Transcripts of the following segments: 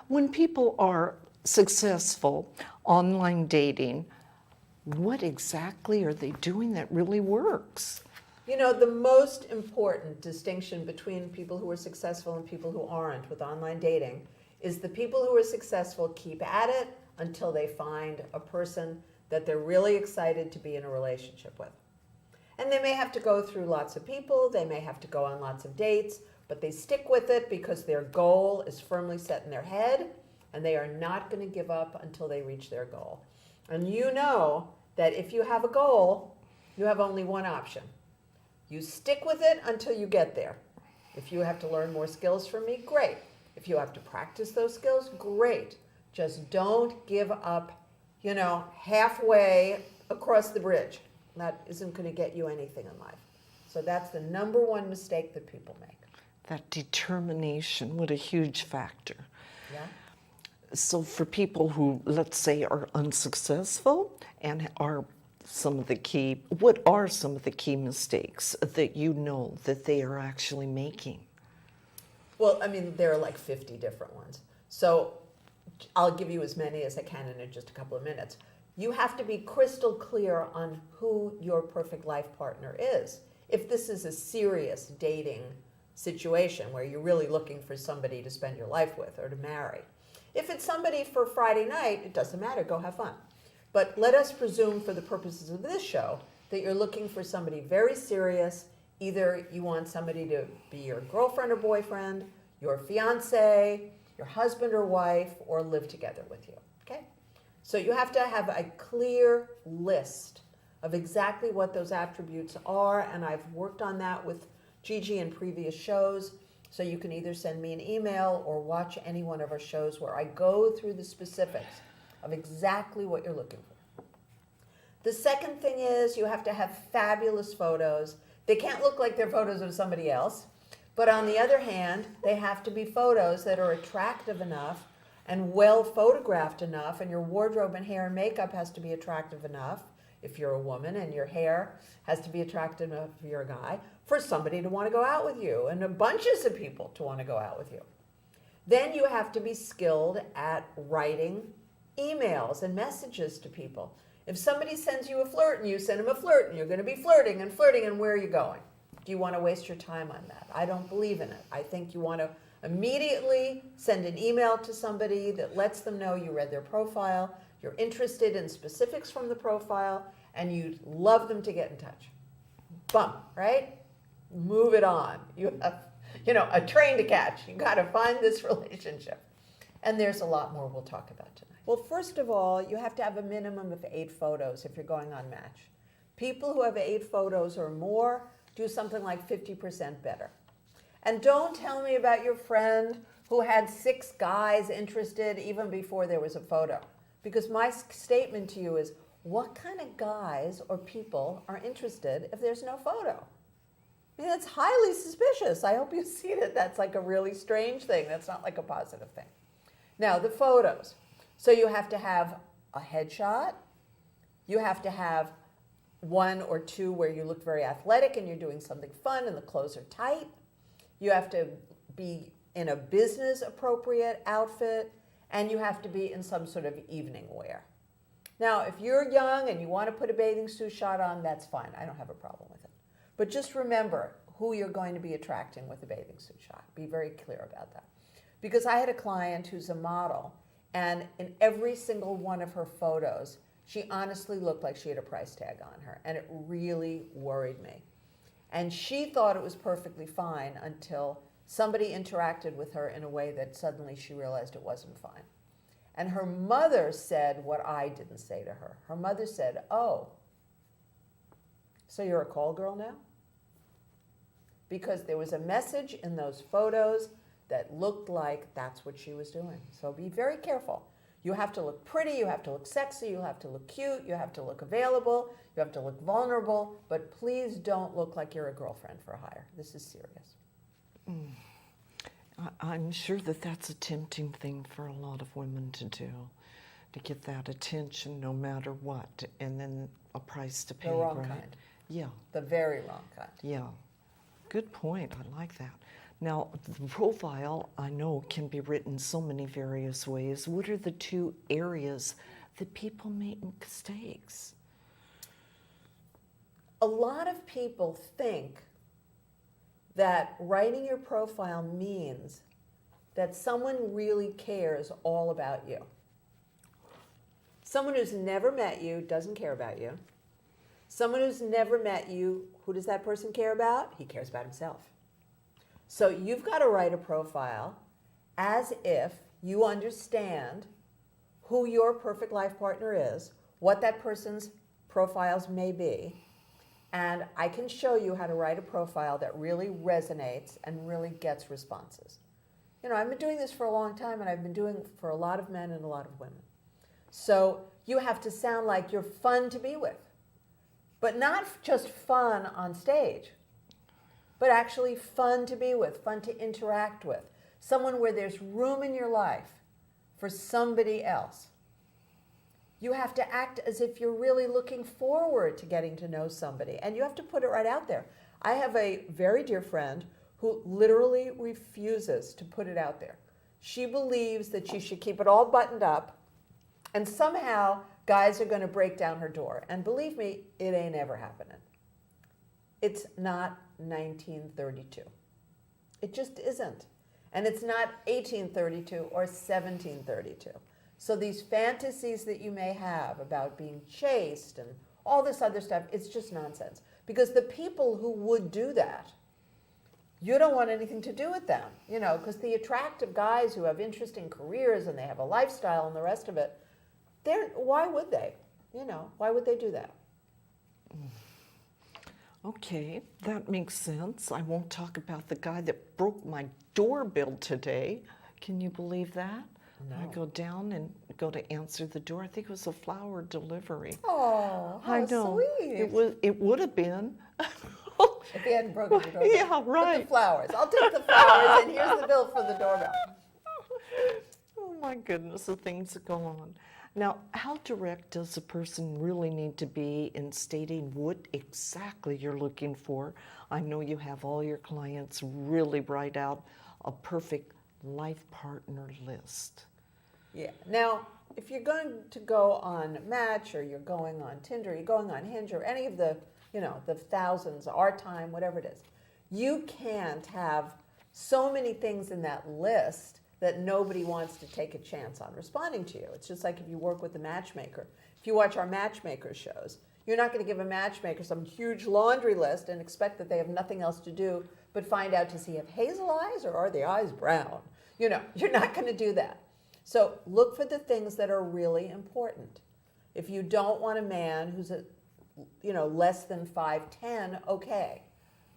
When people are successful online dating, what exactly are they doing that really works? You know, the most important distinction between people who are successful and people who aren't with online dating is the people who are successful keep at it until they find a person that they're really excited to be in a relationship with. And they may have to go through lots of people, they may have to go on lots of dates, but they stick with it because their goal is firmly set in their head and they are not going to give up until they reach their goal. And you know that if you have a goal, you have only one option. You stick with it until you get there. If you have to learn more skills from me, great. If you have to practice those skills, great. Just don't give up, halfway across the bridge. That isn't going to get you anything in life. So that's the number one mistake that people make. That determination, what a huge factor. Yeah. So for people who, let's say, are unsuccessful and what are some of the key mistakes that you know that they are actually making? Well, there are like 50 different ones. So I'll give you as many as I can in just a couple of minutes. You have to be crystal clear on who your perfect life partner is. If this is a serious dating situation where you're really looking for somebody to spend your life with or to marry. If it's somebody for Friday night, it doesn't matter, go have fun. But let us presume for the purposes of this show that you're looking for somebody very serious. Either you want somebody to be your girlfriend or boyfriend, your fiance, your husband or wife, or live together with you, okay? So you have to have a clear list of exactly what those attributes are, and I've worked on that with Gigi in previous shows, so you can either send me an email or watch any one of our shows where I go through the specifics of exactly what you're looking for. The second thing is you have to have fabulous photos. They can't look like they're photos of somebody else, but on the other hand, they have to be photos that are attractive enough and well photographed enough, and your wardrobe and hair and makeup has to be attractive enough if you're a woman, and your hair has to be attractive enough if you're a guy, for somebody to want to go out with you and bunches of people to want to go out with you. Then you have to be skilled at writing emails and messages to people. If somebody sends you a flirt and you send them a flirt and you're going to be flirting, and where are you going? Do you want to waste your time on that? I don't believe in it. I think you want to immediately send an email to somebody that lets them know you read their profile, you're interested in specifics from the profile, and you'd love them to get in touch. Bum, right? Move it on. You have, a train to catch. You got to find this relationship. And there's a lot more we'll talk about tonight. Well, first of all, you have to have a minimum of 8 photos if you're going on Match. People who have 8 photos or more do something like 50% better. And don't tell me about your friend who had 6 guys interested even before there was a photo. Because my statement to you is, what kind of guys or people are interested if there's no photo? That's highly suspicious. I hope you see that that's like a really strange thing. That's not like a positive thing. Now, the photos. So you have to have a headshot. You have to have 1 or 2 where you look very athletic and you're doing something fun and the clothes are tight. You have to be in a business appropriate outfit, and you have to be in some sort of evening wear. Now, if you're young and you want to put a bathing suit shot on, that's fine. I don't have a problem with it. But just remember who you're going to be attracting with a bathing suit shot. Be very clear about that. Because I had a client who's a model, and in every single one of her photos, she honestly looked like she had a price tag on her, and it really worried me. And she thought it was perfectly fine until somebody interacted with her in a way that suddenly she realized it wasn't fine. And her mother said what I didn't say to her. Her mother said, "Oh, so you're a call girl now?" Because there was a message in those photos that looked like that's what she was doing. So be very careful. You have to look pretty, you have to look sexy, you have to look cute, you have to look available, you have to look vulnerable, but please don't look like you're a girlfriend for hire. This is serious. I'm sure that that's a tempting thing for a lot of women to do, to get that attention no matter what, and then a price to pay, The wrong right? kind. Yeah. The very wrong kind. Yeah. Good point. I like that. Now, the profile, I know, can be written so many various ways. What are the two areas that people make mistakes? A lot of people think that writing your profile means that someone really cares all about you. Someone who's never met you doesn't care about you. Someone who's never met you, who does that person care about? He cares about himself. So you've got to write a profile as if you understand who your perfect life partner is, what that person's profiles may be, and I can show you how to write a profile that really resonates and really gets responses. You know, I've been doing this for a long time, and I've been doing it for a lot of men and a lot of women. So you have to sound like you're fun to be with, but not just fun on stage, but actually fun to be with, fun to interact with, someone where there's room in your life for somebody else. You have to act as if you're really looking forward to getting to know somebody, and you have to put it right out there. I have a very dear friend who literally refuses to put it out there. She believes that she should keep it all buttoned up, and somehow guys are going to break down her door. And believe me, it ain't ever happening. It's not 1932. It just isn't. And it's not 1832 or 1732. So these fantasies that you may have about being chaste and all this other stuff, it's just nonsense. Because the people who would do that, you don't want anything to do with them, you know, because the attractive guys who have interesting careers and they have a lifestyle and the rest of it, why would they? You know, why would they do that? Okay, that makes sense. I won't talk about the guy that broke my doorbell today. Can you believe that? No. I go down and go to answer the door. I think it was a flower delivery. Oh, how I know. sweet. It would have been. If he hadn't broken the doorbell. Yeah, right. But the flowers. I'll take the flowers, and here's the bill for the doorbell. Oh my goodness, the things that go on. Now, how direct does a person really need to be in stating what exactly you're looking for? I know you have all your clients really write out a perfect life partner list. Yeah. Now, if you're going to go on Match, or you're going on Tinder, you're going on Hinge, or any of the, you know, the thousands, Our Time, whatever it is, you can't have so many things in that list that nobody wants to take a chance on responding to you. It's just like if you work with a matchmaker. If you watch our matchmaker shows, you're not going to give a matchmaker some huge laundry list and expect that they have nothing else to do but find out, does he have hazel eyes or are the eyes brown? You know, you're not going to do that. So look for the things that are really important. If you don't want a man who's less than 5'10", okay.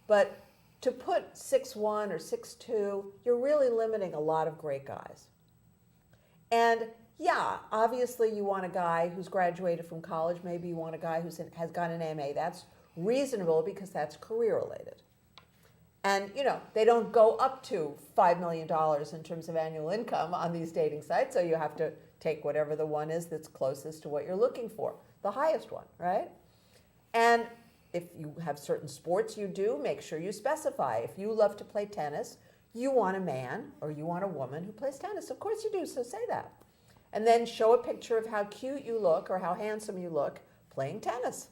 But to put 6'1" or 6'2", you're really limiting a lot of great guys. And yeah, obviously you want a guy who's graduated from college. Maybe you want a guy who has got an MA. That's reasonable because that's career related. And you know, they don't go up to $5 million in terms of annual income on these dating sites, so you have to take whatever the one is that's closest to what you're looking for, the highest one, right? And if you have certain sports you do, make sure you specify. If you love to play tennis, you want a man or you want a woman who plays tennis. Of course you do, so say that. And then show a picture of how cute you look or how handsome you look playing tennis.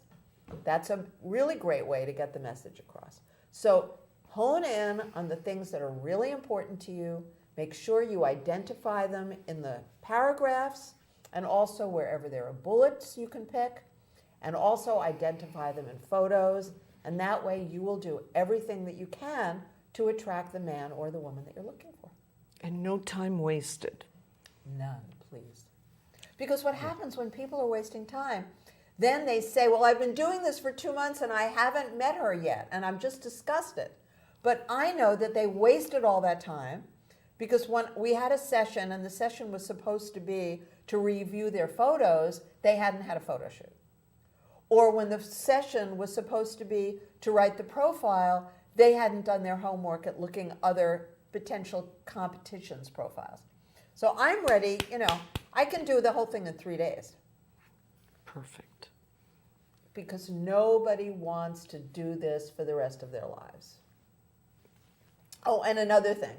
That's a really great way to get the message across. So hone in on the things that are really important to you. Make sure you identify them in the paragraphs and also wherever there are bullets you can pick. And also identify them in photos, and that way you will do everything that you can to attract the man or the woman that you're looking for. And no time wasted. None, please. Because what happens when people are wasting time, then they say, well, I've been doing this for 2 months and I haven't met her yet, and I'm just disgusted. But I know that they wasted all that time because when we had a session, and the session was supposed to be to review their photos, they hadn't had a photo shoot. Or when the session was supposed to be to write the profile, they hadn't done their homework at looking other potential competitions' profiles. So I'm ready, you know, I can do the whole thing in 3 days. Perfect. Because nobody wants to do this for the rest of their lives. Oh, and another thing.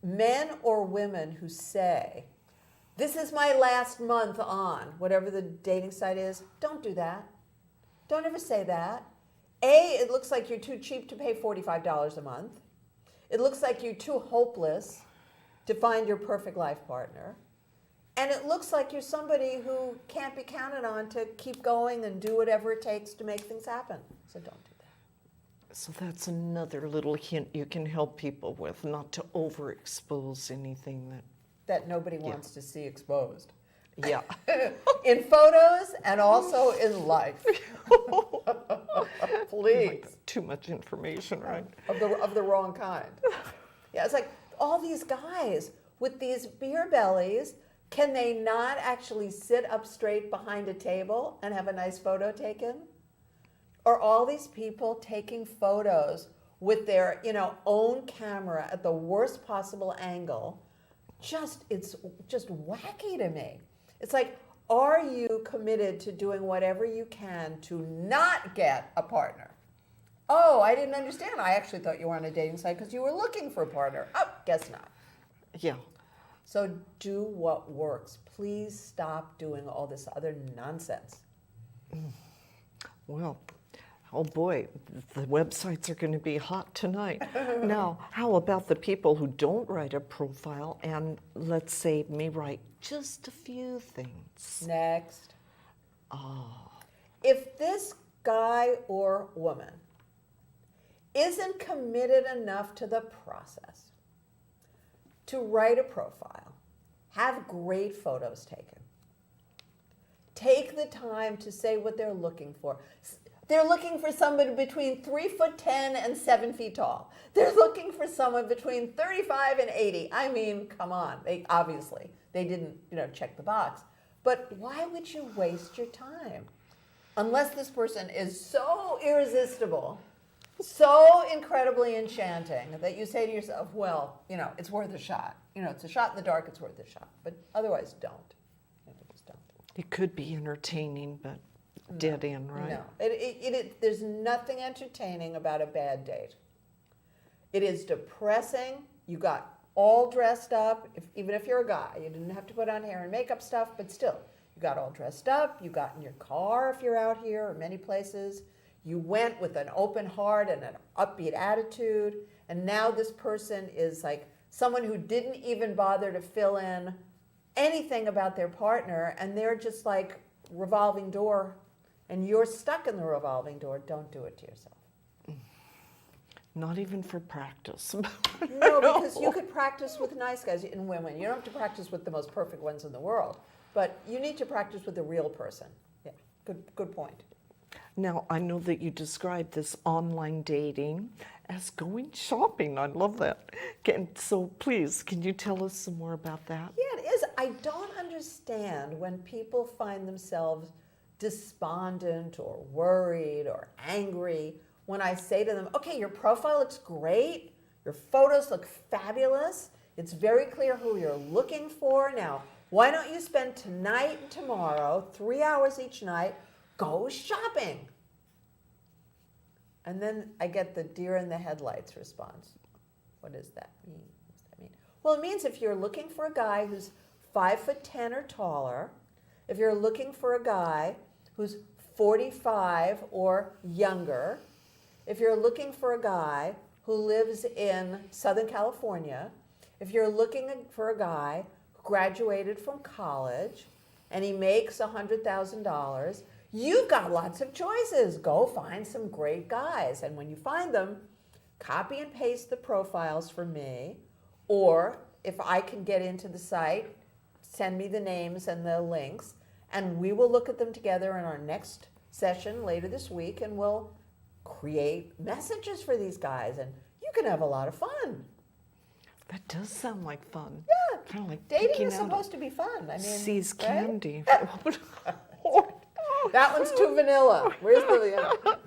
Men or women who say, this is my last month on whatever the dating site is, don't do that. Don't ever say that. A, it looks like you're too cheap to pay $45 a month. It looks like you're too hopeless to find your perfect life partner. And it looks like you're somebody who can't be counted on to keep going and do whatever it takes to make things happen. So don't do that. So that's another little hint you can help people with, not to overexpose anything That nobody wants to see exposed. yeah. In photos and also in life. Please. Too much information, right? Of the wrong kind. Yeah, it's like all these guys with these beer bellies, can they not actually sit up straight behind a table and have a nice photo taken? Or all these people taking photos with their, own camera at the worst possible angle? It's just wacky to me. It's like, are you committed to doing whatever you can to not get a partner? Oh, I didn't understand. I actually thought you were on a dating site because you were looking for a partner. Oh, guess not. Yeah. So do what works. Please stop doing all this other nonsense. Well, oh boy, the websites are going to be hot tonight. Now, how about the people who don't write a profile and, let's say, may write just a few things? Next. Oh. If this guy or woman isn't committed enough to the process to write a profile, have great photos taken, take the time to say what they're looking for. They're looking for somebody between 3'10" and 7 feet tall. They're looking for someone between 35 and 80. I mean, come on. They didn't, check the box. But why would you waste your time? Unless this person is so irresistible, so incredibly enchanting that you say to yourself, well, it's worth a shot. It's a shot in the dark, it's worth a shot. But otherwise, don't. Just don't. It could be entertaining, but dead end, right? No. There's nothing entertaining about a bad date. It is depressing. You got all dressed up, even if you're a guy. You didn't have to put on hair and makeup stuff, but still, you got all dressed up. You got in your car if you're out here or many places. You went with an open heart and an upbeat attitude, and now this person is like someone who didn't even bother to fill in anything about their partner, and they're just like revolving door, and you're stuck in the revolving door. Don't do it to yourself. Not even for practice. No, because you could practice with nice guys and women. You don't have to practice with the most perfect ones in the world, but you need to practice with a real person. Yeah, good point. Now, I know that you described this online dating as going shopping. I love that. So please, can you tell us some more about that? Yeah, it is. I don't understand when people find themselves despondent or worried or angry when I say to them, okay, your profile looks great, your photos look fabulous, it's very clear who you're looking for. Now, why don't you spend tonight and tomorrow, 3 hours each night, go shopping? And then I get the deer in the headlights response. What does that mean? What does that mean? Well, it means if you're looking for a guy who's 5'10" or taller, if you're looking for a guy who's 45 or younger, if you're looking for a guy who lives in Southern California, if you're looking for a guy who graduated from college and he makes $100,000, you've got lots of choices. Go find some great guys. And when you find them, copy and paste the profiles for me, or if I can get into the site, send me the names and the links, and we will look at them together in our next session later this week, and we'll create messages for these guys, and you can have a lot of fun. That does sound like fun. Yeah, Kind of like dating picking is out supposed to be fun. I mean, See's right? candy. That one's too vanilla. Where's the?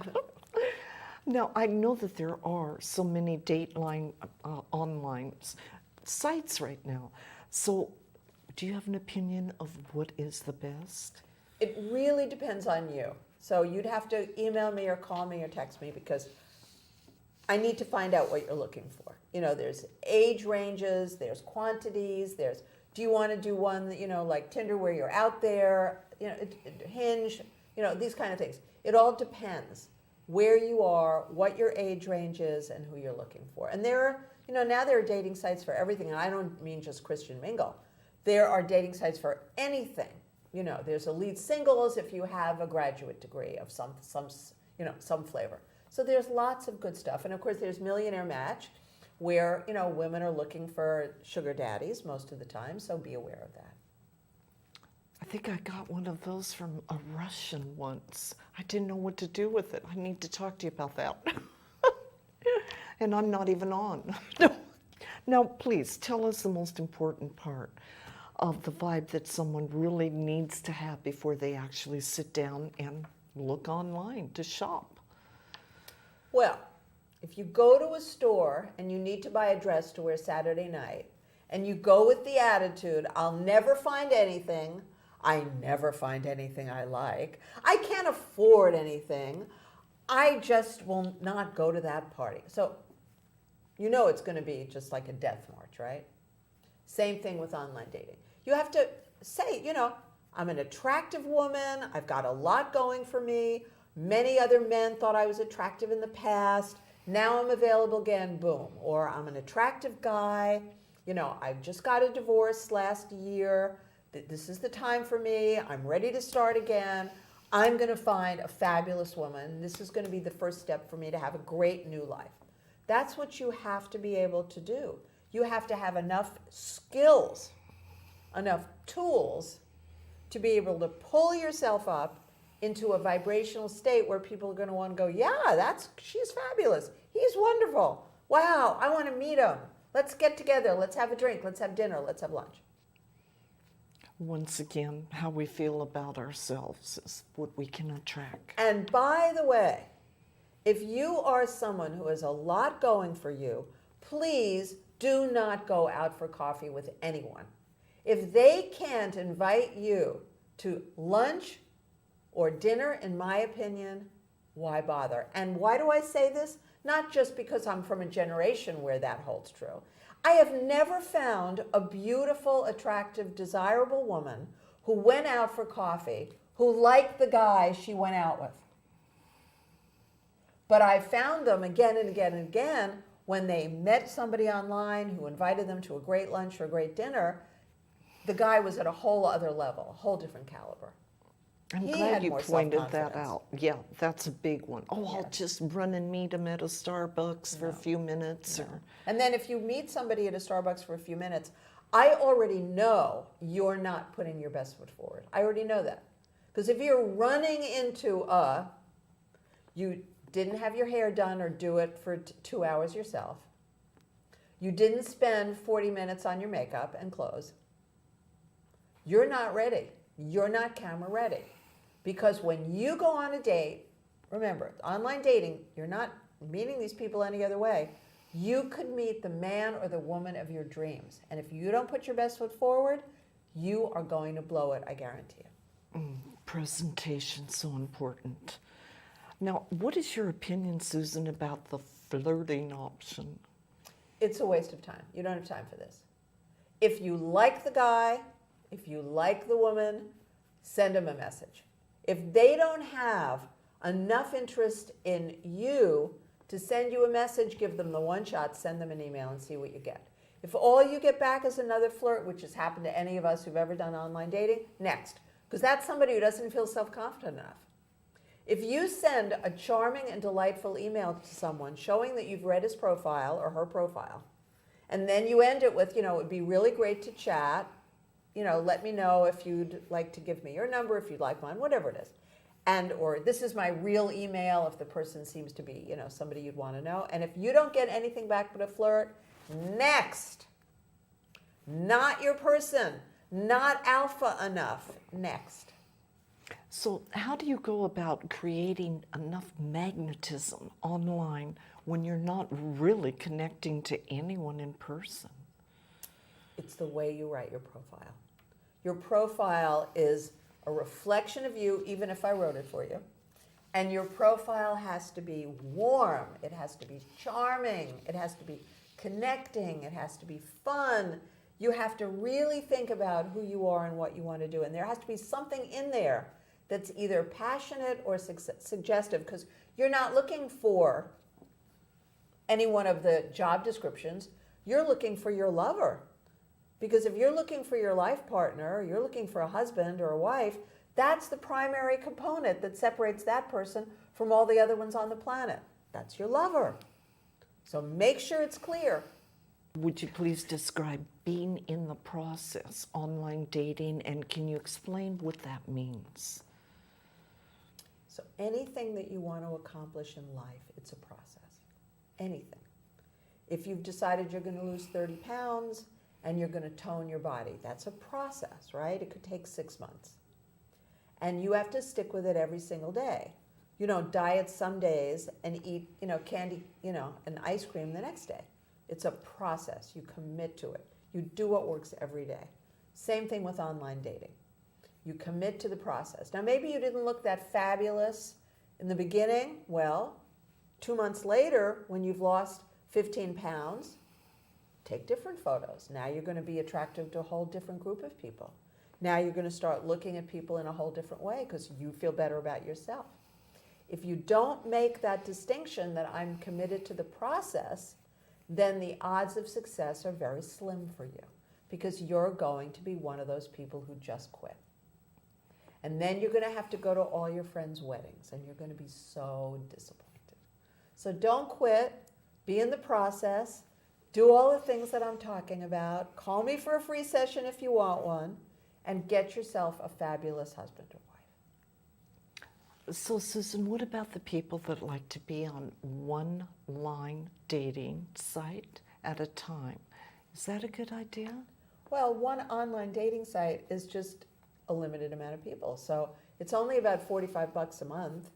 Now, I know that there are so many Dateline online sites right now. So, do you have an opinion of what is the best? It really depends on you. So you'd have to email me or call me or text me, because I need to find out what you're looking for. You know, there's age ranges, there's quantities, there's, do you want to do one, you know, like Tinder where you're out there, you know, Hinge, you know, these kind of things. It all depends where you are, what your age range is, and who you're looking for. And there are, you know, now there are dating sites for everything, and I don't mean just Christian Mingle. There are dating sites for anything. You know, there's Elite Singles if you have a graduate degree of some flavor. So there's lots of good stuff. And of course there's Millionaire Match, where, you know, women are looking for sugar daddies most of the time, so be aware of that. I think I got one of those from a Russian once. I didn't know what to do with it. I need to talk to you about that. And I'm not even on. Now, please, tell us the most important part of the vibe that someone really needs to have before they actually sit down and look online to shop. Well, if you go to a store and you need to buy a dress to wear Saturday night, and you go with the attitude, I'll never find anything, I never find anything I like, I can't afford anything, I just will not go to that party. So, you know it's going to be just like a death march, right? Same thing with online dating. You have to say, you know, I'm an attractive woman, I've got a lot going for me, many other men thought I was attractive in the past, now I'm available again, boom. Or I'm an attractive guy, you know, I've just got a divorce last year, this is the time for me, I'm ready to start again, I'm going to find a fabulous woman, this is going to be the first step for me to have a great new life. That's what you have to be able to do. You have to have enough skills, enough tools to be able to pull yourself up into a vibrational state where people are going to want to go, yeah, she's fabulous. He's wonderful. Wow, I want to meet him. Let's get together. Let's have a drink. Let's have dinner. Let's have lunch. Once again, how we feel about ourselves is what we can attract. And by the way, if you are someone who has a lot going for you, please do not go out for coffee with anyone. If they can't invite you to lunch or dinner, in my opinion, why bother? And why do I say this? Not just because I'm from a generation where that holds true. I have never found a beautiful, attractive, desirable woman who went out for coffee who liked the guy she went out with. But I found them again and again and again when they met somebody online who invited them to a great lunch or a great dinner. The guy was at a whole other level, a whole different caliber. I'm He glad had you more pointed that self-confidence. out. Yeah, that's a big one. Oh, I'll Yes. just run and meet him at a Starbucks for a few minutes. No. Or And then if you meet somebody at a Starbucks for a few minutes, I already know you're not putting your best foot forward. I already know that. Because if you're running into you didn't have your hair done or do it for 2 hours yourself, you didn't spend 40 minutes on your makeup and clothes, you're not ready. You're not camera ready. Because when you go on a date, remember, online dating, you're not meeting these people any other way. You could meet the man or the woman of your dreams. And if you don't put your best foot forward, you are going to blow it, I guarantee you. presentation, so important. Now, what is your opinion, Susan, about the flirting option? It's a waste of time. You don't have time for this. If you like the guy, if you like the woman, send them a message. If they don't have enough interest in you to send you a message, give them the one shot, send them an email and see what you get. If all you get back is another flirt, which has happened to any of us who've ever done online dating, next. Because that's somebody who doesn't feel self-confident enough. If you send a charming and delightful email to someone showing that you've read his profile or her profile, and then you end it with, it would be really great to chat, let me know if you'd like to give me your number, if you'd like mine, whatever it is. Or this is my real email if the person seems to be, somebody you'd want to know. And if you don't get anything back but a flirt, next. Not your person. Not alpha enough. Next. So how do you go about creating enough magnetism online when you're not really connecting to anyone in person? It's the way you write your profile. Your profile is a reflection of you, even if I wrote it for you. And your profile has to be warm, it has to be charming, it has to be connecting, it has to be fun. You have to really think about who you are and what you want to do. And there has to be something in there that's either passionate or suggestive, because you're not looking for any one of the job descriptions. You're looking for your lover. Because if you're looking for your life partner, or you're looking for a husband or a wife, that's the primary component that separates that person from all the other ones on the planet. That's your lover. So make sure it's clear. Would you please describe being in the process, online dating, and can you explain what that means? So anything that you want to accomplish in life, it's a process. Anything. If you've decided you're going to lose 30 pounds and you're going to tone your body, that's a process, right? It could take 6 months. And you have to stick with it every single day. You don't diet some days and eat, candy, and ice cream the next day. It's a process. You commit to it. You do what works every day. Same thing with online dating. You commit to the process. Now, maybe you didn't look that fabulous in the beginning. Well, 2 months later, when you've lost 15 pounds, take different photos. Now you're going to be attractive to a whole different group of people. Now you're going to start looking at people in a whole different way because you feel better about yourself. If you don't make that distinction that I'm committed to the process, then the odds of success are very slim for you, because you're going to be one of those people who just quit. And then you're going to have to go to all your friends' weddings, and you're going to be so disappointed. So don't quit. Be in the process. Do all the things that I'm talking about. Call me for a free session if you want one. And get yourself a fabulous husband or wife. So, Susan, what about the people that like to be on one line dating site at a time? Is that a good idea? Well, one online dating site is just a limited amount of people. So it's only about $45 a month.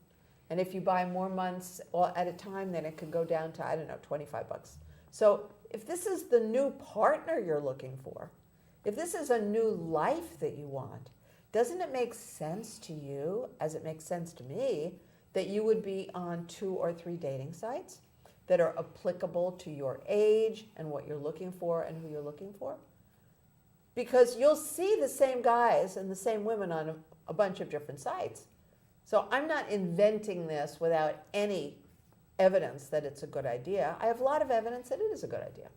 And if you buy more months at a time, then it could go down to, $25. So if this is the new partner you're looking for, if this is a new life that you want, doesn't it make sense to you, as it makes sense to me, that you would be on 2 or 3 dating sites that are applicable to your age and what you're looking for and who you're looking for? Because you'll see the same guys and the same women on a bunch of different sites. So I'm not inventing this without any evidence that it's a good idea. I have a lot of evidence that it is a good idea.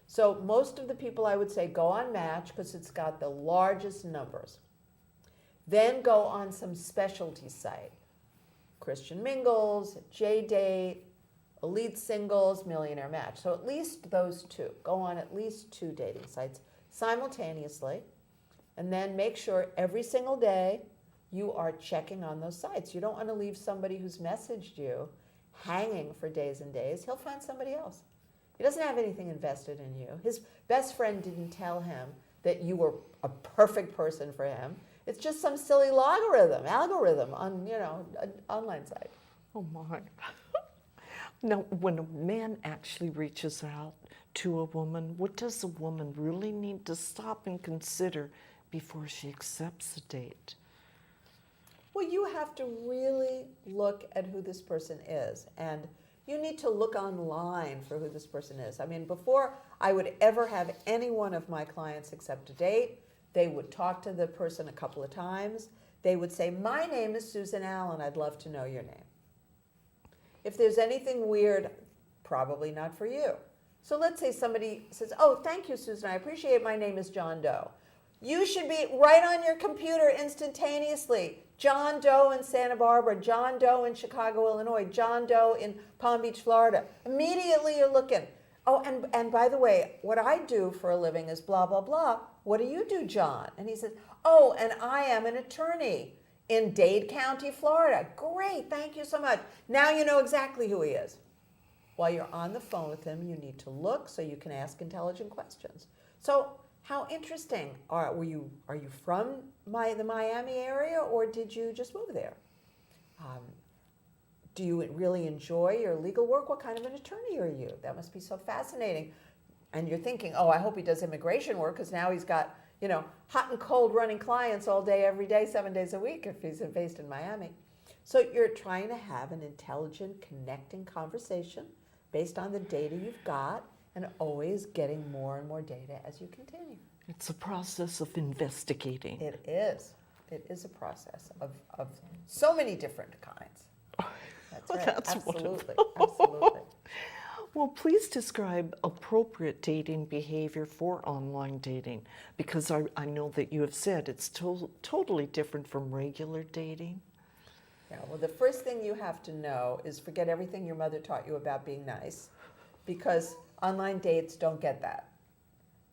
So most of the people, I would say, go on Match because it's got the largest numbers. Then go on some specialty site. Christian Mingles, J-Date, Elite Singles, Millionaire Match. So at least those 2. Go on at least 2 dating sites simultaneously. And then make sure every single day you are checking on those sites. You don't want to leave somebody who's messaged you hanging for days and days. He'll find somebody else. He doesn't have anything invested in you. His best friend didn't tell him that you were a perfect person for him. It's just some silly algorithm on, an online site. Oh my. Now, when a man actually reaches out to a woman, what does a woman really need to stop and consider before she accepts a date? Well, you have to really look at who this person is, and you need to look online for who this person is. I mean, before I would ever have any one of my clients accept a date, they would talk to the person a couple of times. They would say, "My name is Susan Allan. I'd love to know your name." If there's anything weird, probably not for you. So let's say somebody says, "Oh, thank you, Susan. I appreciate it. My name is John Doe." You should be right on your computer instantaneously. John Doe in Santa Barbara, John Doe in Chicago, Illinois, John Doe in Palm Beach, Florida. Immediately you're looking. Oh, and by the way, what I do for a living is blah, blah, blah. What do you do, John? And he says, "Oh, and I am an attorney in Dade County, Florida." Great, thank you so much. Now you know exactly who he is. While you're on the phone with him, you need to look so you can ask intelligent questions. So how interesting. Are you from the Miami area, or did you just move there? Do you really enjoy your legal work? What kind of an attorney are you? That must be so fascinating. And you're thinking, "Oh, I hope he does immigration work because now he's got, hot and cold running clients all day, every day, 7 days a week if he's based in Miami." So you're trying to have an intelligent, connecting conversation based on the data you've got and always getting more and more data as you continue. It's a process of investigating. It is. It is a process of so many different kinds. That's right. That's Absolutely. wonderful. Absolutely. Well, please describe appropriate dating behavior for online dating, because I know that you have said it's totally different from regular dating. Yeah, well, the first thing you have to know is forget everything your mother taught you about being nice, because online dates don't get that.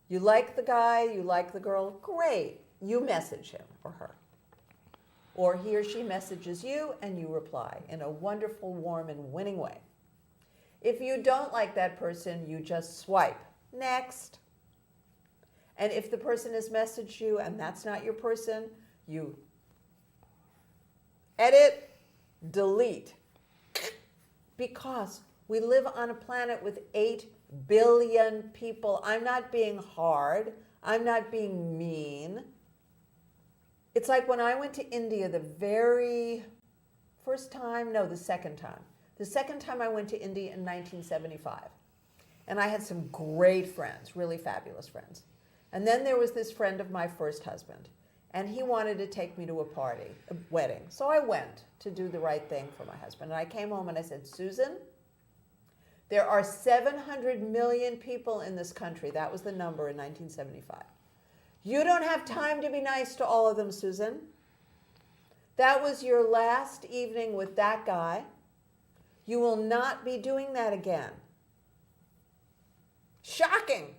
You like the guy, you like the girl, great. You message him or her. Or he or she messages you and you reply in a wonderful, warm, and winning way. If you don't like that person, you just swipe. Next. And if the person has messaged you and that's not your person, you edit, delete. Because we live on a planet with 8 billion people. I'm not being hard. I'm not being mean. It's like when I went to India the second time. The second time I went to India in 1975. And I had some great friends, really fabulous friends. And then there was this friend of my first husband. And he wanted to take me to a party, a wedding. So I went to do the right thing for my husband. And I came home and I said, Susan, there are 700 million people in this country. That was the number in 1975. You don't have time to be nice to all of them, Susan. That was your last evening with that guy. You will not be doing that again. Shocking.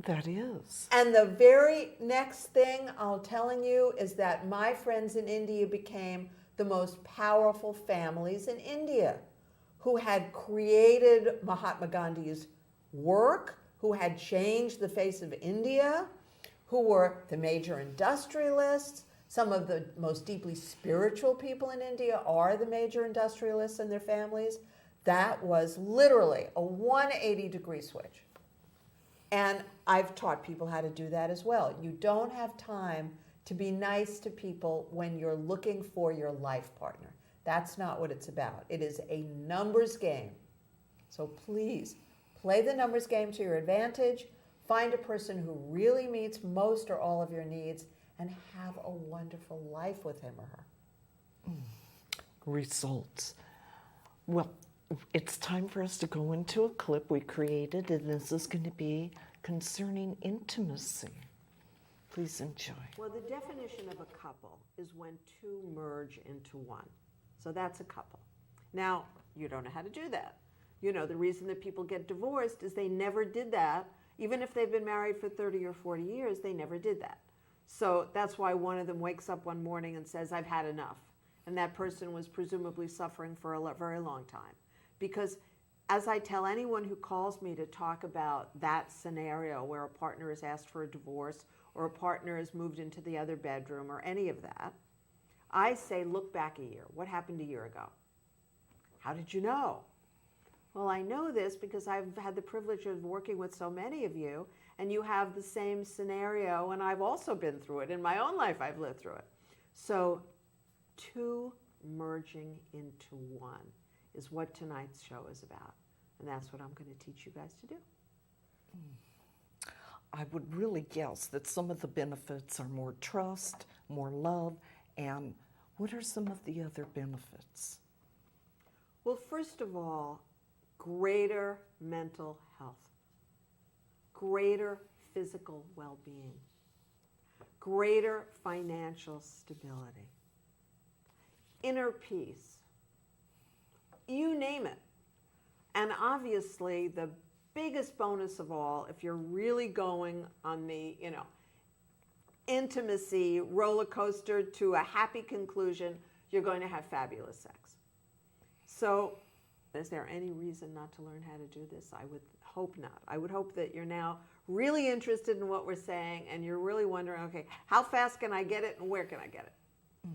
That is. And the very next thing I'm telling you is that my friends in India became the most powerful families in India, who had created Mahatma Gandhi's work, who had changed the face of India, who were the major industrialists. Some of the most deeply spiritual people in India are the major industrialists and their families. That was literally a 180-degree switch. And I've taught people how to do that as well. You don't have time to be nice to people when you're looking for your life partner. That's not what it's about. It is a numbers game. So please, play the numbers game to your advantage. Find a person who really meets most or all of your needs and have a wonderful life with him or her. Results. Well, it's time for us to go into a clip we created, and this is going to be concerning intimacy. Please enjoy. Well, the definition of a couple is when two merge into one. So that's a couple. Now, you don't know how to do that. You know, the reason that people get divorced is they never did that. Even if they've been married for 30 or 40 years, they never did that. So that's why one of them wakes up one morning and says, I've had enough. And that person was presumably suffering for a very long time. Because as I tell anyone who calls me to talk about that scenario where a partner is asked for a divorce or a partner has moved into the other bedroom or any of that, I say, look back a year. What happened a year ago? How did you know? Well, I know this because I've had the privilege of working with so many of you, and you have the same scenario, and I've also been through it. In my own life, I've lived through it. So two merging into one is what tonight's show is about. And that's what I'm going to teach you guys to do. I would really guess that some of the benefits are more trust, more love, and what are some of the other benefits? Well, first of all, greater mental health, greater physical well-being, greater financial stability, inner peace, you name it. And obviously, the biggest bonus of all, if you're really going on the, intimacy roller coaster to a happy conclusion, you're going to have fabulous sex. So, is there any reason not to learn how to do this? I would hope not. I would hope that you're now really interested in what we're saying and you're really wondering, okay, how fast can I get it and where can I get it?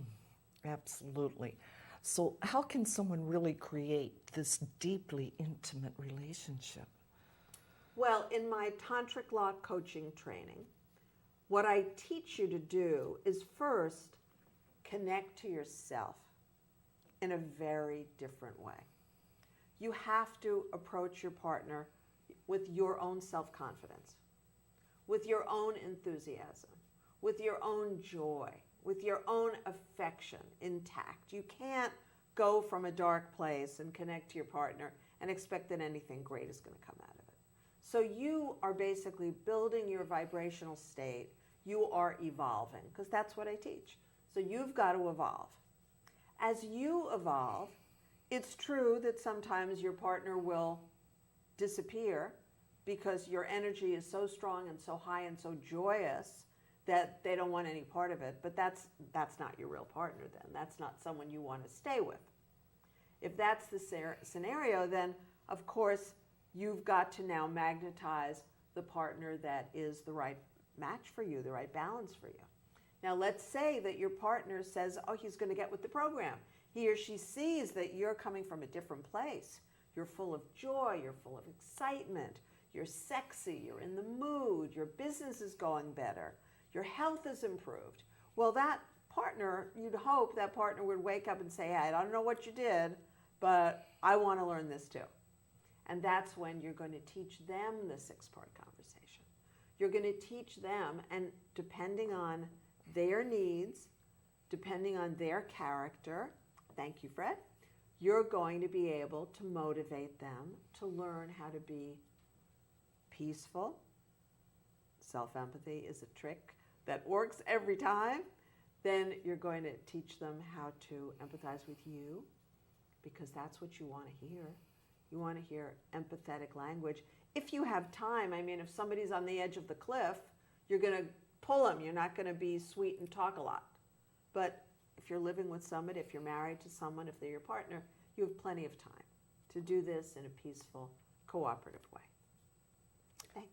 Absolutely. So how can someone really create this deeply intimate relationship? Well, in my tantric law coaching training, what I teach you to do is first connect to yourself. in a very different way. You have to approach your partner with your own self-confidence, with your own enthusiasm, with your own joy, with your own affection intact. You can't go from a dark place and connect to your partner and expect that anything great is going to come out of it. So you are basically building your vibrational state. You are evolving, because that's what I teach. So you've got to evolve. As you evolve, it's true that sometimes your partner will disappear because your energy is so strong and so high and so joyous that they don't want any part of it. But that's not your real partner then. That's not someone you want to stay with. If that's the scenario, then of course you've got to now magnetize the partner that is the right match for you, the right balance for you. Now let's say that your partner says, oh, he's going to get with the program. He or she sees that you're coming from a different place. You're full of joy, you're full of excitement, you're sexy, you're in the mood, your business is going better, your health is improved. Well, that partner, you'd hope that partner would wake up and say, hey, I don't know what you did, but I want to learn this too. And that's when you're going to teach them the 6-part conversation. You're going to teach them, and depending on their needs, depending on their character, thank you, Fred, you're going to be able to motivate them to learn how to be peaceful. Self-empathy is a trick that works every time. Then you're going to teach them how to empathize with you, because that's what you want to hear. You want to hear empathetic language. If you have time, I mean, if somebody's on the edge of the cliff, you're going to pull them. You're not going to be sweet and talk a lot. But if you're living with somebody, if you're married to someone, if they're your partner, you have plenty of time to do this in a peaceful, cooperative way. Thanks.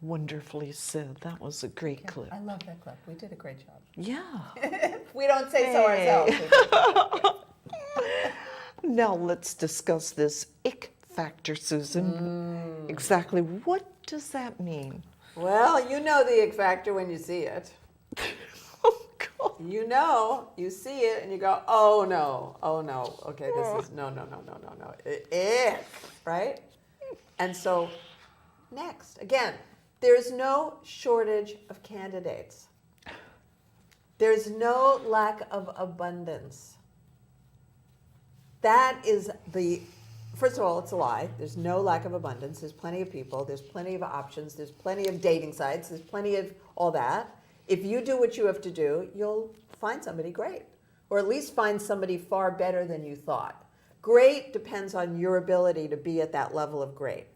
Wonderfully said. That was a great clip. I love that clip. We did a great job. Yeah. We don't say so ourselves. Now let's discuss this ick factor, Susan. Exactly what does that mean? Well, you know the ick factor when you see it. Oh, God. You know, you see it and you go, oh no, okay, this is, no, ick, right? And so, next, again, there's no shortage of candidates. There's no lack of abundance. That is first of all, it's a lie. There's no lack of abundance. There's plenty of people. There's plenty of options. There's plenty of dating sites. There's plenty of all that. If you do what you have to do, you'll find somebody great, or at least find somebody far better than you thought. Great depends on your ability to be at that level of great.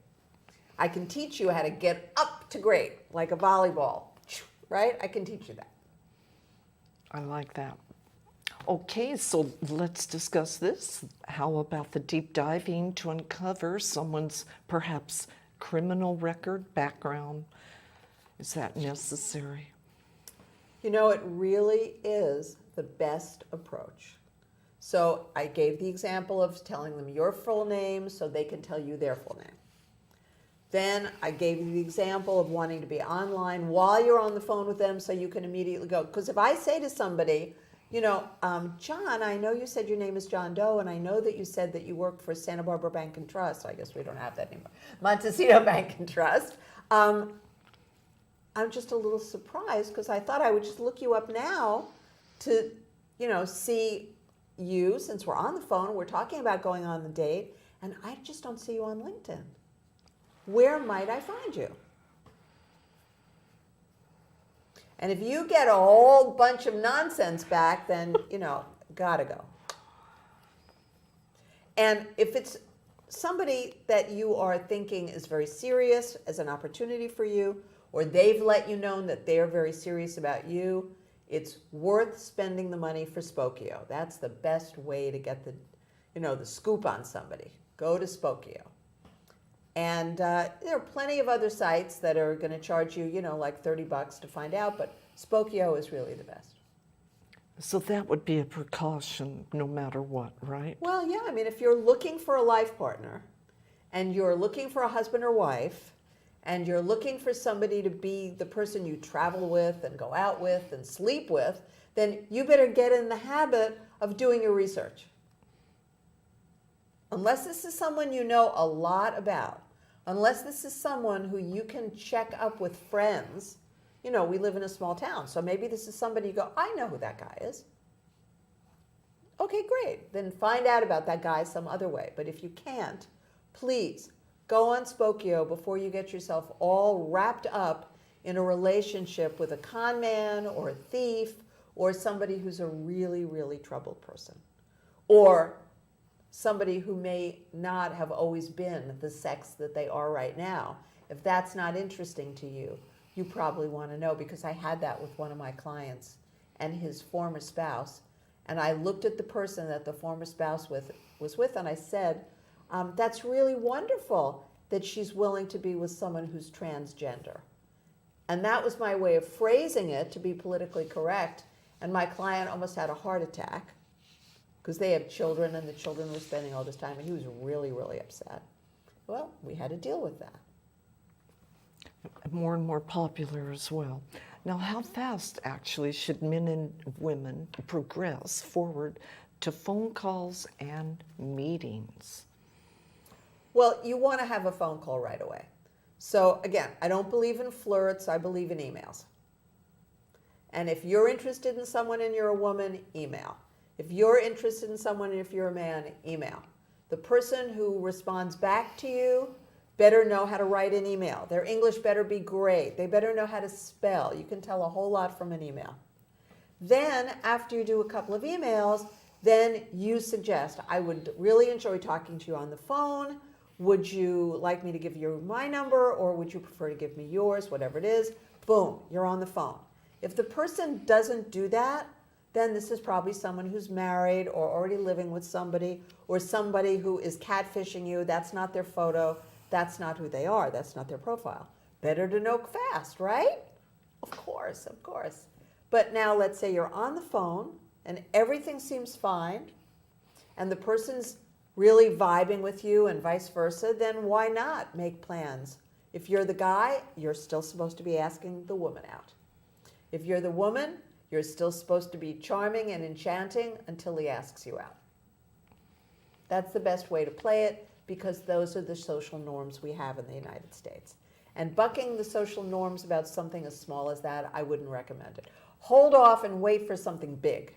I can teach you how to get up to great, like a volleyball, right? I can teach you that. I like that. Okay, so let's discuss this. How about the deep diving to uncover someone's perhaps criminal record, background? Is that necessary? You know, it really is the best approach. So I gave the example of telling them your full name so they can tell you their full name. Then I gave you the example of wanting to be online while you're on the phone with them so you can immediately go. Because if I say to somebody, you know, John, I know you said your name is John Doe, and I know that you said that you work for Santa Barbara Bank and Trust. I guess we don't have that anymore. Montecito Bank and Trust. I'm just a little surprised because I thought I would just look you up now to, you know, see you, since we're on the phone, we're talking about going on the date, and I just don't see you on LinkedIn. Where might I find you? And if you get a whole bunch of nonsense back, then, you know, gotta go. And if it's somebody that you are thinking is very serious as an opportunity for you, or they've let you know that they're very serious about you, it's worth spending the money for Spokio. That's the best way to get the, you know, the scoop on somebody. Go to Spokio. And there are plenty of other sites that are going to charge you, you know, like $30 to find out, but Spokio is really the best. So that would be a precaution no matter what, right? Well, yeah, I mean, if you're looking for a life partner and you're looking for a husband or wife and you're looking for somebody to be the person you travel with and go out with and sleep with, then you better get in the habit of doing your research. Unless this is someone you know a lot about, unless this is someone who you can check up with friends. You know, we live in a small town, so maybe this is somebody you go, I know who that guy is. Okay, great. Then find out about that guy some other way. But if you can't, please go on Spokio before you get yourself all wrapped up in a relationship with a con man or a thief or somebody who's a really, really troubled person. Or somebody who may not have always been the sex that they are right now. If that's not interesting to you, you probably want to know, because I had that with one of my clients and his former spouse. And I looked at the person that the former spouse was with, and I said, that's really wonderful that she's willing to be with someone who's transgender. And that was my way of phrasing it to be politically correct. And my client almost had a heart attack because they have children, and the children were spending all this time, and he was really, really upset. Well, we had to deal with that. More and more popular as well. Now, how fast actually should men and women progress forward to phone calls and meetings? Well, you want to have a phone call right away. So again, I don't believe in flirts, I believe in emails. And if you're interested in someone and you're a woman, email. If you're interested in someone and if you're a man, email. The person who responds back to you better know how to write an email. Their English better be great. They better know how to spell. You can tell a whole lot from an email. Then, after you do a couple of emails, then you suggest, I would really enjoy talking to you on the phone. Would you like me to give you my number, or would you prefer to give me yours, whatever it is? Boom, you're on the phone. If the person doesn't do that, then this is probably someone who's married or already living with somebody, or somebody who is catfishing you. That's not their photo. That's not who they are. That's not their profile. Better to know fast, right? Of course, of course. But now let's say you're on the phone and everything seems fine and the person's really vibing with you and vice versa, then why not make plans? If you're the guy, you're still supposed to be asking the woman out. If you're the woman, you're still supposed to be charming and enchanting until he asks you out. That's the best way to play it, because those are the social norms we have in the United States. And bucking the social norms about something as small as that, I wouldn't recommend it. Hold off and wait for something big.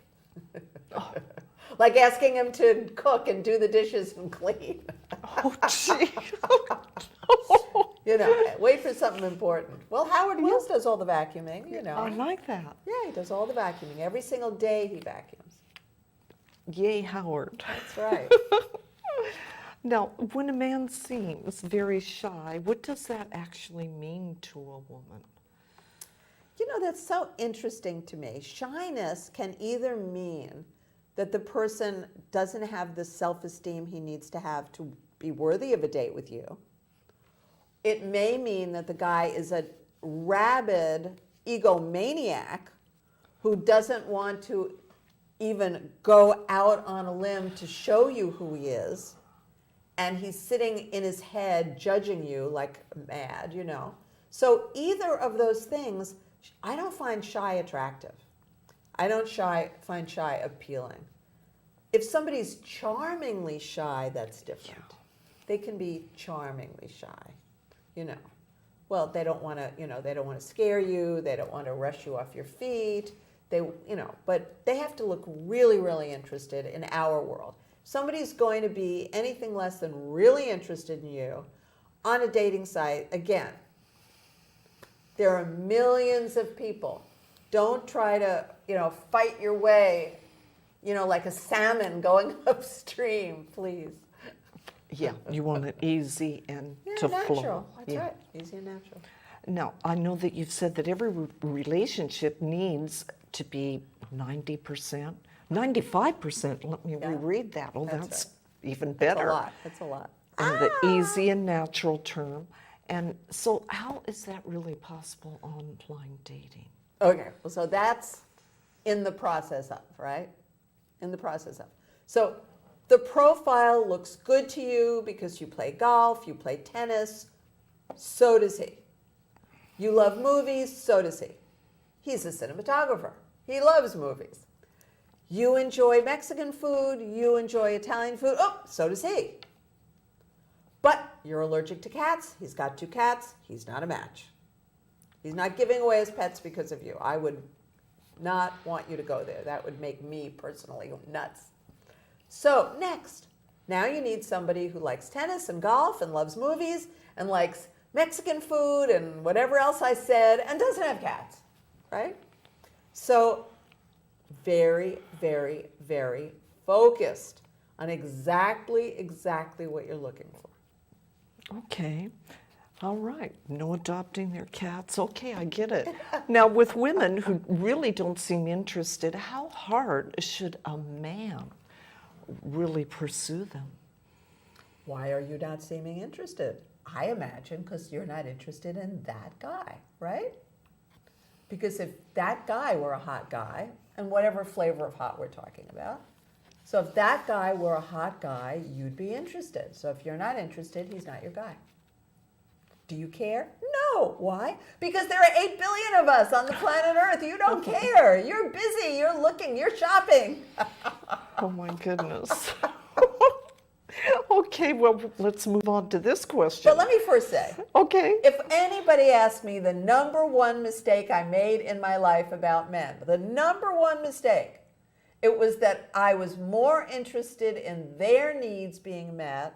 Like asking him to cook and do the dishes and clean. Oh, gee. You know, wait for something important. Well, Howard Hughes does all the vacuuming, you know. I like that. Yeah, he does all the vacuuming. Every single day he vacuums. Yay, Howard. That's right. Now, when a man seems very shy, what does that actually mean to a woman? You know, that's so interesting to me. Shyness can either mean that the person doesn't have the self-esteem he needs to have to be worthy of a date with you. It may mean that the guy is a rabid egomaniac who doesn't want to even go out on a limb to show you who he is. And he's sitting in his head judging you like mad, you know. So either of those things, I don't find shy attractive. I don't find shy appealing. If somebody's charmingly shy, that's different. Yeah. They can be charmingly shy, you know. Well, they don't want to, you know, they don't want to scare you. They don't want to rush you off your feet. They, you know, but they have to look really, really interested in our world. Somebody's going to be anything less than really interested in you on a dating site, again, there are millions of people. Don't try to, you know, fight your way, you know, like a salmon going upstream, please. Yeah, you want it easy and Yeah, to natural. flow. That's right. Easy and natural. Now, I know that you've said that every relationship needs to be 90%, 95%. Let me Yeah. reread that. Oh, That's that's right. even That's better. a lot. That's a lot. And the easy and natural term. And so how is that really possible online dating? Okay, well, so that's in the process of, right? In the process of. So the profile looks good to you because you play golf, you play tennis, so does he. You love movies, so does he. He's a cinematographer. He loves movies. You enjoy Mexican food, you enjoy Italian food. Oh, so does he. But you're allergic to cats. He's got 2 cats. He's not a match. He's not giving away his pets because of you. I would not want you to go there. That would make me personally nuts. So next, now you need somebody who likes tennis and golf and loves movies and likes Mexican food and whatever else I said and doesn't have cats, right? So very, very, very focused on exactly what you're looking for. Okay. All right. No adopting their cats. Okay, I get it. Now, with women who really don't seem interested, how hard should a man really pursue them? Why are you not seeming interested? I imagine because you're not interested in that guy, right? Because if that guy were a hot guy, and whatever flavor of hot we're talking about, so if that guy were a hot guy, you'd be interested. So if you're not interested, he's not your guy. Do you care? No. Why? Because there are 8 billion of us on the planet Earth. You don't care. You're busy. You're looking. You're shopping. Oh my goodness. Okay, well, let's move on to this question. But let me first say, Okay. if anybody asked me the number one mistake I made in my life about men, the number one mistake, it was that I was more interested in their needs being met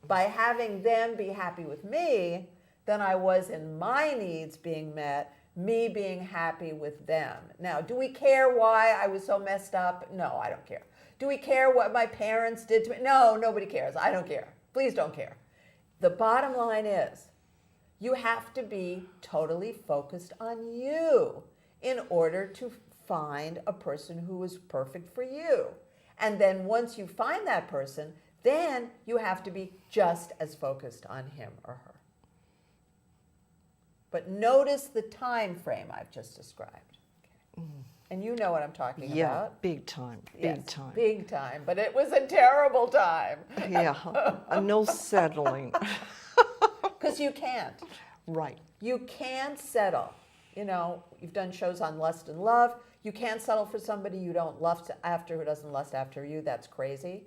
by having them be happy with me than I was in my needs being met, me being happy with them. Now, do we care why I was so messed up? No, I don't care. Do we care what my parents did to me? No, nobody cares. I don't care. Please don't care. The bottom line is, you have to be totally focused on you in order to find a person who is perfect for you. And then once you find that person, then you have to be just as focused on him or her. But notice the time frame I've just described. Okay. And you know what I'm talking about. Yeah, big time, Yes, big time. big time. But it was a terrible time. Yeah, no settling. Because you can't. Right. You can't settle. You know, you've done shows on lust and love. You can't settle for somebody you don't lust after who doesn't lust after you. That's crazy.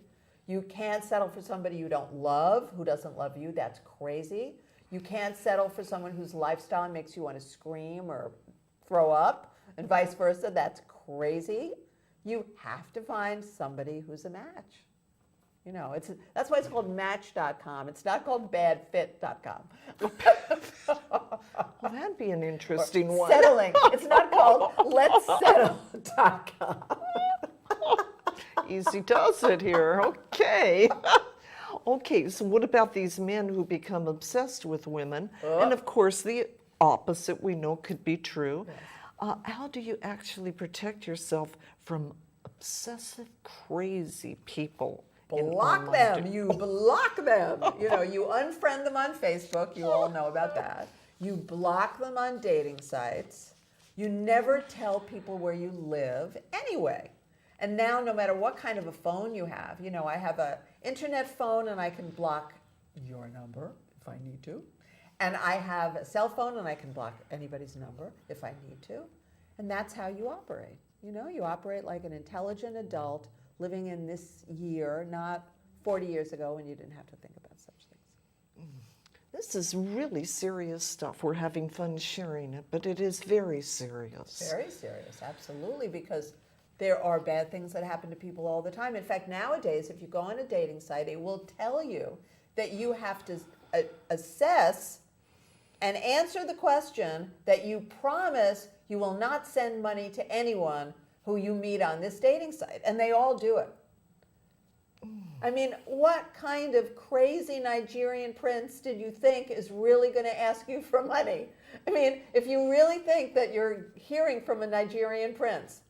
You can't settle for somebody you don't love who doesn't love you. That's crazy. You can't settle for someone whose lifestyle makes you want to scream or throw up, and vice versa. That's crazy. You have to find somebody who's a match. You know, that's why it's called Match.com. It's not called BadFit.com. Well, that'd be an interesting one. Settling. It's not called Let'sSettle.com. Easy does it here. Okay. Okay, so what about these men who become obsessed with women? And of course, the opposite we know could be true. Yes. How do you actually protect yourself from obsessive, crazy people? Block them. You block them. You know, you unfriend them on Facebook. You all know about that. You block them on dating sites. You never tell people where you live anyway. And now, no matter what kind of a phone you have, you know, I have an internet phone and I can block your number if I need to. And I have a cell phone and I can block anybody's number if I need to. And that's how you operate. You know, you operate like an intelligent adult living in this year, not 40 years ago when you didn't have to think about such things. This is really serious stuff. We're having fun sharing it, but it is very serious. Very serious, absolutely, because there are bad things that happen to people all the time. In fact, nowadays, if you go on a dating site, it will tell you that you have to assess and answer the question that you promise you will not send money to anyone who you meet on this dating site. And they all do it. I mean, what kind of crazy Nigerian prince did you think is really going to ask you for money? I mean, if you really think that you're hearing from a Nigerian prince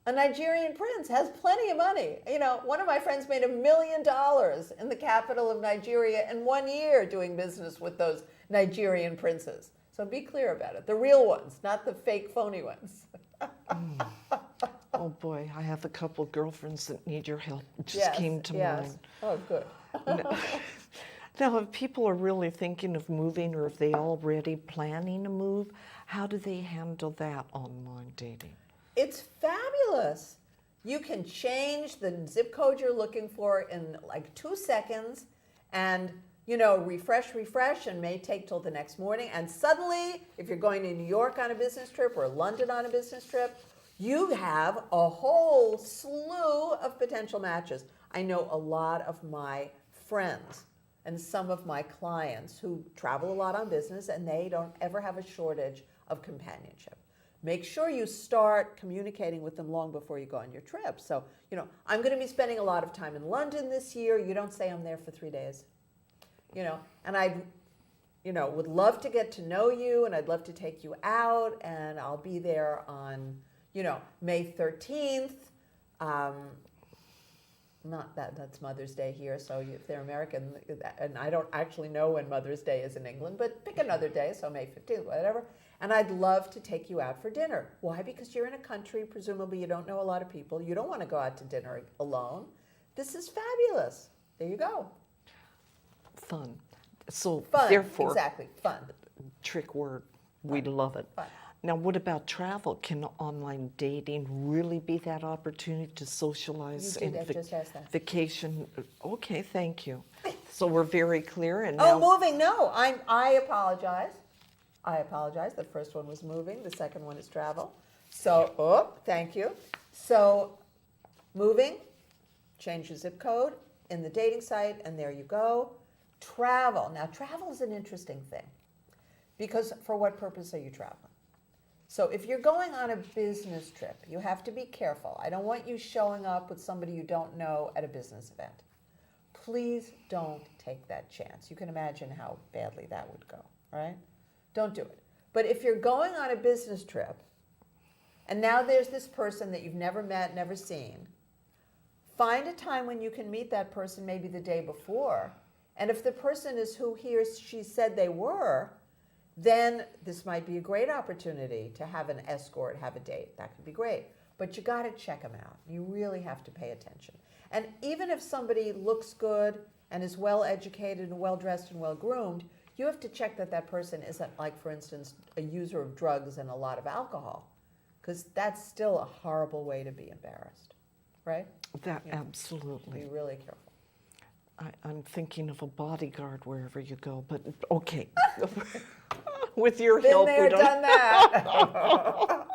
has plenty of money. You know, one of my friends made $1 million in the capital of Nigeria in 1 year doing business with those Nigerian princes. So be clear about it. The real ones, not the fake, phony ones. Oh boy, I have a couple girlfriends that need your help. It just came to mind. Oh, good. Now, if people are really thinking of moving or if they already planning to move, how do they handle that online dating? It's fabulous. You can change the zip code you're looking for in like 2 seconds and, refresh, and may take till the next morning. And suddenly, if you're going to New York on a business trip or London on a business trip, you have a whole slew of potential matches. I know a lot of my friends and some of my clients who travel a lot on business, and they don't ever have a shortage of companionship. Make sure you start communicating with them long before you go on your trip. So, I'm going to be spending a lot of time in London this year. You don't say I'm there for 3 days. And I, would love to get to know you, and I'd love to take you out, and I'll be there on, May 13th. Not that's Mother's Day here, so if they're American, and I don't actually know when Mother's Day is in England, but pick another day, so May 15th, whatever. And I'd love to take you out for dinner. Why? Because you're in a country, presumably you don't know a lot of people. You don't want to go out to dinner alone. This is fabulous. There you go. Fun. So Fun, therefore, exactly, fun. trick word, we love it. Fun. Now, what about travel? Can online dating really be that opportunity to socialize You did, I just asked that. vacation? Okay, thank you. So we're very clear, and Oh, now moving, no, I apologize. I apologize, the first one was moving, the second one is travel. So, thank you. So, moving, change your zip code in the dating site, and there you go. Travel, now travel is an interesting thing, because for what purpose are you traveling? So if you're going on a business trip, you have to be careful. I don't want you showing up with somebody you don't know at a business event. Please don't take that chance. You can imagine how badly that would go, right? Don't do it. But if you're going on a business trip, and now there's this person that you've never met, never seen, find a time when you can meet that person, maybe the day before. And if the person is who he or she said they were, then this might be a great opportunity to have an escort, have a date. That could be great. But you got to check them out. You really have to pay attention. And even if somebody looks good and is well educated and well dressed and well groomed, you have to check that that person isn't, like, for instance, a user of drugs and a lot of alcohol, because that's still a horrible way to be embarrassed, right? that Yeah. absolutely. Be really careful. I'm thinking of a bodyguard wherever you go, but okay. With your Been help, there, we don't. done that.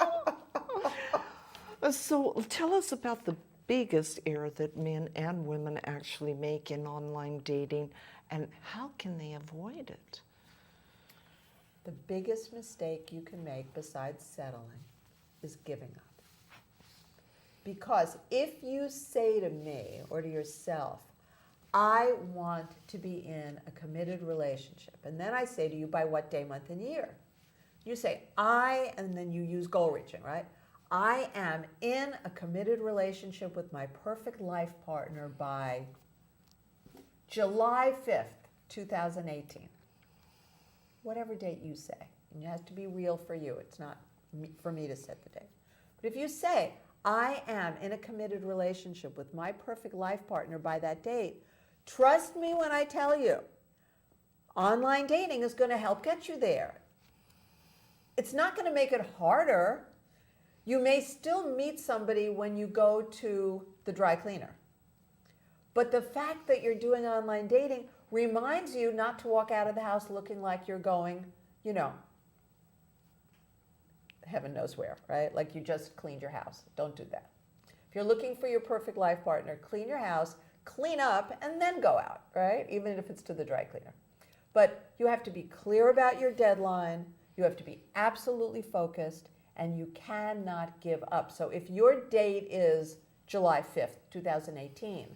So tell us about the biggest error that men and women actually make in online dating, and how can they avoid it? The biggest mistake you can make besides settling is giving up. Because if you say to me or to yourself, I want to be in a committed relationship, and then I say to you, by what day, month, and year? You say, and then you use goal reaching, right? I am in a committed relationship with my perfect life partner by July 5th, 2018. Whatever date you say. And it has to be real for you. It's not for me to set the date. But if you say, I am in a committed relationship with my perfect life partner by that date, trust me when I tell you, online dating is going to help get you there. It's not going to make it harder. You may still meet somebody when you go to the dry cleaner. But the fact that you're doing online dating reminds you not to walk out of the house looking like you're going, heaven knows where, right? Like you just cleaned your house. Don't do that. If you're looking for your perfect life partner, clean your house, clean up, and then go out, right? Even if it's to the dry cleaner. But you have to be clear about your deadline. You have to be absolutely focused, and you cannot give up. So if your date is July 5th, 2018,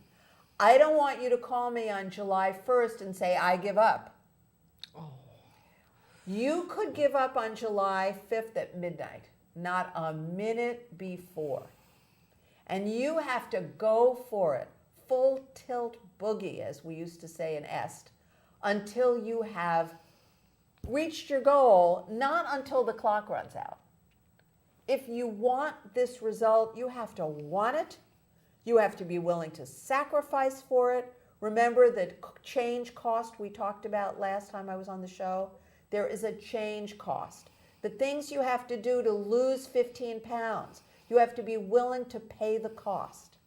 I don't want you to call me on July 1st and say, I give up. Oh. You could give up on July 5th at midnight, not a minute before. And you have to go for it, full tilt boogie, as we used to say in Est, until you have reached your goal, not until the clock runs out. If you want this result, you have to want it. You have to be willing to sacrifice for it. Remember that change cost we talked about last time I was on the show? There is a change cost. The things you have to do to lose 15 pounds. You have to be willing to pay the cost.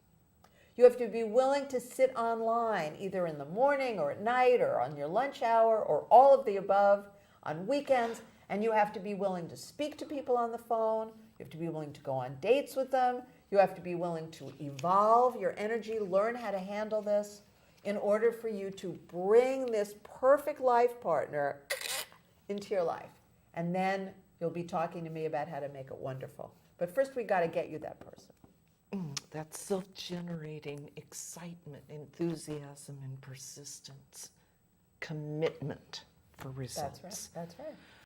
You have to be willing to sit online, either in the morning or at night or on your lunch hour or all of the above on weekends. And you have to be willing to speak to people on the phone. You have to be willing to go on dates with them. You have to be willing to evolve your energy, learn how to handle this in order for you to bring this perfect life partner into your life. And then you'll be talking to me about how to make it wonderful. But first, we got to get you that person. That's self-generating excitement, enthusiasm, and persistence. Commitment for results. That's right. That's right.